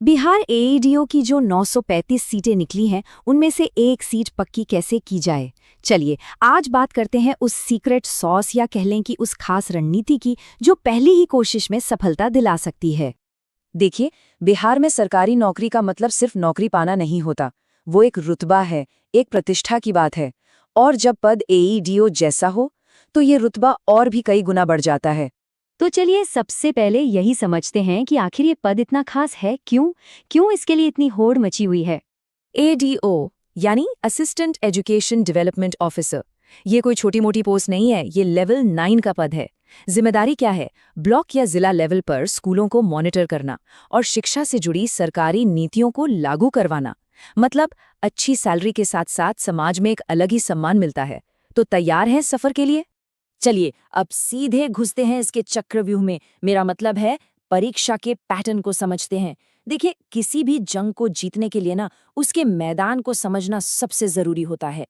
बिहार एईडीओ की जो 935 सीटें निकली हैं, उनमें से एक सीट पक्की कैसे की जाए? चलिए, आज बात करते हैं उस सीक्रेट सॉस या कह लें कि उस खास रणनीति की जो पहली ही कोशिश में सफलता दिला सकती है। देखिए, बिहार में सरकारी नौकरी का मतलब सिर्फ नौकरी पाना नहीं होता। वो एक रुतबा है, एक प्रतिष्ठा की बात है। और जब पद एईडीओ जैसा हो, तो ये रुतबा और भी कई गुना बढ़ जाता है। तो चलिए सबसे पहले यही समझते हैं कि आखिर ये पद इतना खास है क्यों इसके लिए इतनी होड़ मची हुई है। एडीओ यानी असिस्टेंट एजुकेशन डेवलपमेंट ऑफिसर, ये कोई छोटी मोटी पोस्ट नहीं है, ये लेवल 9 का पद है। जिम्मेदारी क्या है? ब्लॉक या जिला लेवल पर स्कूलों को मॉनिटर करना और शिक्षा से जुड़ी सरकारी नीतियों को लागू करवाना। मतलब अच्छी सैलरी के साथ साथ समाज में एक अलग ही सम्मान मिलता है। तो तैयार हैं सफर के लिए? चलिए अब सीधे घुसते हैं इसके चक्रव्यूह में। मेरा मतलब है परीक्षा के पैटर्न को समझते हैं। देखिए, किसी भी जंग को जीतने के लिए ना उसके मैदान को समझना सबसे जरूरी होता है।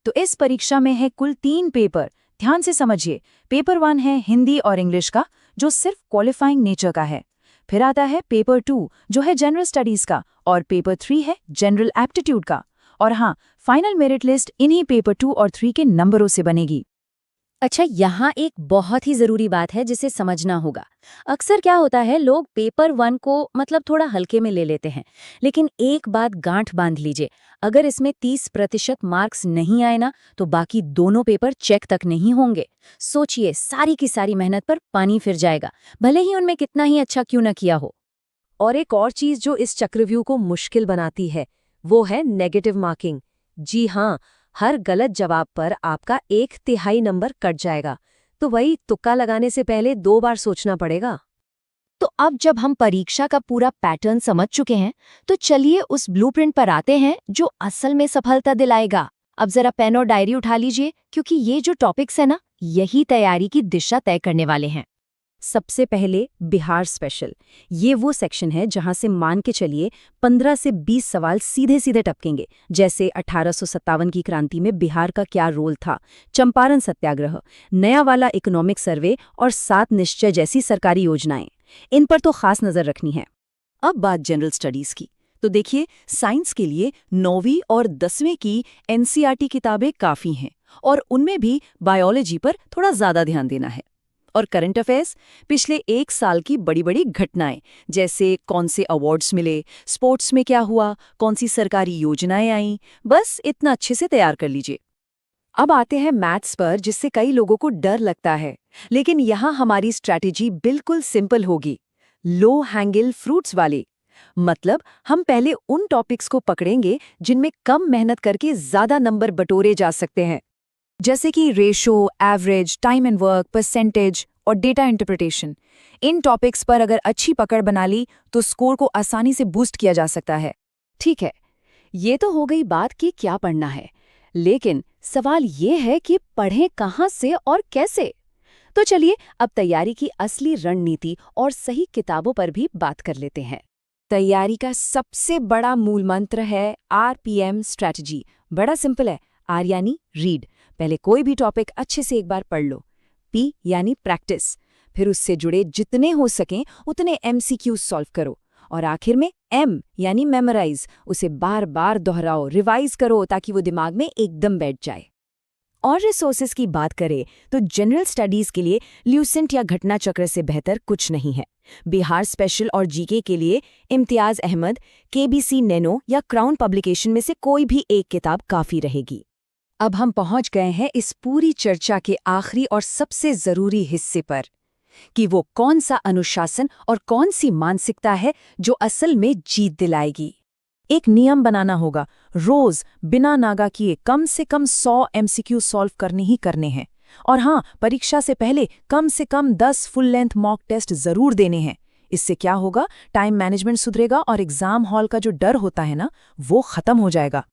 तो इस परीक्षा में है कुल 3 पेपर। ध्यान से समझिए। पेपर 1 है हिंदी और इंग्लिश का, जो सिर्फ क्वालिफाइंग नेचर का है। फिर आता है पेपर 2 जो है जनरल स्टडीज का, और पेपर 3 है जनरल एप्टीट्यूड का। और हाँ, फाइनल मेरिट लिस्ट इन्हीं पेपर 2 और 3 के नंबरों से बनेगी। अच्छा, यहाँ एक बहुत ही जरूरी बात है जिसे समझना होगा। अक्सर क्या होता है, लोग पेपर 1 को मतलब थोड़ा हल्के में ले लेते हैं, लेकिन एक बात गांठ बांध लीजिए, अगर इसमें 30% मार्क्स नहीं आए ना, तो बाकी दोनों पेपर चेक तक नहीं होंगे। सोचिए, सारी की सारी मेहनत पर पानी फिर जाएगा, भले ही उनमें कितना ही अच्छा क्यों न किया हो। और एक और चीज जो इस चक्रव्यूह को मुश्किल बनाती है, वो है नेगेटिव मार्किंग। जी हाँ, हर गलत जवाब पर आपका 1/3 नंबर कट जाएगा। तो वही तुक्का लगाने से पहले 2 बार सोचना पड़ेगा। तो अब जब हम परीक्षा का पूरा पैटर्न समझ चुके हैं, तो चलिए उस ब्लूप्रिंट पर आते हैं जो असल में सफलता दिलाएगा। अब जरा पेन और डायरी उठा लीजिए, क्योंकि ये जो टॉपिक्स है ना, यही तैयारी की दिशा तय करने वाले हैं। सबसे पहले बिहार स्पेशल। ये वो सेक्शन है जहां से मान के चलिए 15 से 20 सवाल सीधे सीधे टपकेंगे। जैसे 1857 की क्रांति में बिहार का क्या रोल था, चंपारण सत्याग्रह, नया वाला इकोनॉमिक सर्वे और 7 निश्चय जैसी सरकारी योजनाएं। इन पर तो खास नजर रखनी है। अब बात जनरल स्टडीज की। तो देखिए, साइंस के लिए 9वीं और 10वीं की एनसीईआरटी किताबें काफी हैं, और उनमें भी बायोलॉजी पर थोड़ा ज्यादा ध्यान देना है। और करंट अफेयर्स, पिछले 1 साल की बड़ी बड़ी घटनाएं, जैसे कौन से अवार्ड्स मिले, स्पोर्ट्स में क्या हुआ, कौन सी सरकारी योजनाएं आईं, बस इतना अच्छे से तैयार कर लीजिए। अब आते हैं मैथ्स पर, जिससे कई लोगों को डर लगता है, लेकिन यहाँ हमारी स्ट्रैटेजी बिल्कुल सिंपल होगी। लो हैंगिंग फ्रूट्स वाली। मतलब हम पहले उन टॉपिक्स को पकड़ेंगे जिनमें कम मेहनत करके ज्यादा नंबर बटोरे जा सकते हैं, जैसे कि ratio, average, time and work, percentage और डेटा इंटरप्रिटेशन। इन टॉपिक्स पर अगर अच्छी पकड़ बना ली तो स्कोर को आसानी से बूस्ट किया जा सकता है। ठीक है, ये तो हो गई बात कि क्या पढ़ना है, लेकिन सवाल ये है कि पढ़ें कहाँ से और कैसे। तो चलिए अब तैयारी की असली रणनीति और सही किताबों पर भी बात कर लेते हैं। तैयारी का सबसे बड़ा मूल मंत्र है RPM स्ट्रैटेजी। बड़ा सिंपल है। R यानी रीड, पहले कोई भी टॉपिक अच्छे से एक बार पढ़ लो। P यानी प्रैक्टिस, फिर उससे जुड़े जितने हो सकें उतने MCQ सॉल्व करो। और आखिर में M यानी मेमोराइज, उसे बार बार दोहराओ, रिवाइज करो, ताकि वो दिमाग में एकदम बैठ जाए। और रिसोर्सेज की बात करें तो जनरल स्टडीज के लिए ल्यूसेंट या घटना चक्र से बेहतर कुछ नहीं है। बिहार स्पेशल और जीके के लिए इम्तियाज अहमद, KBC नैनो या क्राउन पब्लिकेशन में से कोई भी एक किताब काफी रहेगी। अब हम पहुंच गए हैं इस पूरी चर्चा के आखिरी और सबसे जरूरी हिस्से पर, कि वो कौन सा अनुशासन और कौन सी मानसिकता है जो असल में जीत दिलाएगी। एक नियम बनाना होगा, रोज बिना नागा किए कम से कम 100 MCQ सॉल्व करने ही करने हैं। और हाँ, परीक्षा से पहले कम से कम 10 फुल लेंथ मॉक टेस्ट जरूर देने हैं। इससे क्या होगा, टाइम मैनेजमेंट सुधरेगा और एग्जाम हॉल का जो डर होता है ना, वो खत्म हो जाएगा।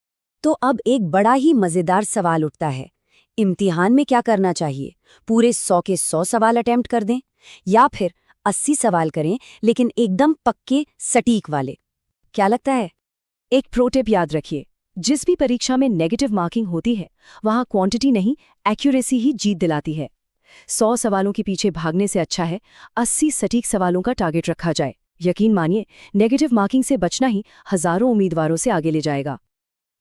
तो अब एक बड़ा ही मजेदार सवाल उठता है, इम्तिहान में क्या करना चाहिए? पूरे 100 के 100 सवाल अटेम्प्ट कर दें, या फिर 80 सवाल करें लेकिन एकदम पक्के सटीक वाले? क्या लगता है? एक प्रो टिप याद रखिए, जिस भी परीक्षा में नेगेटिव मार्किंग होती है, वहां क्वांटिटी नहीं, एक्यूरेसी ही जीत दिलाती है। 100 सवालों के पीछे भागने से अच्छा है 80 सटीक सवालों का टारगेट रखा जाए। यकीन मानिए, नेगेटिव मार्किंग से बचना ही हजारों उम्मीदवारों से आगे ले जाएगा।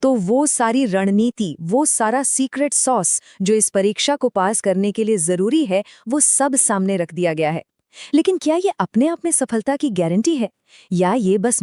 तो वो सारी रणनीति, वो सारा सीक्रेट सॉस जो इस परीक्षा को पास करने के लिए जरूरी है, वो सब सामने रख दिया गया है। लेकिन क्या ये अपने आप में सफलता की गारंटी है, या ये बस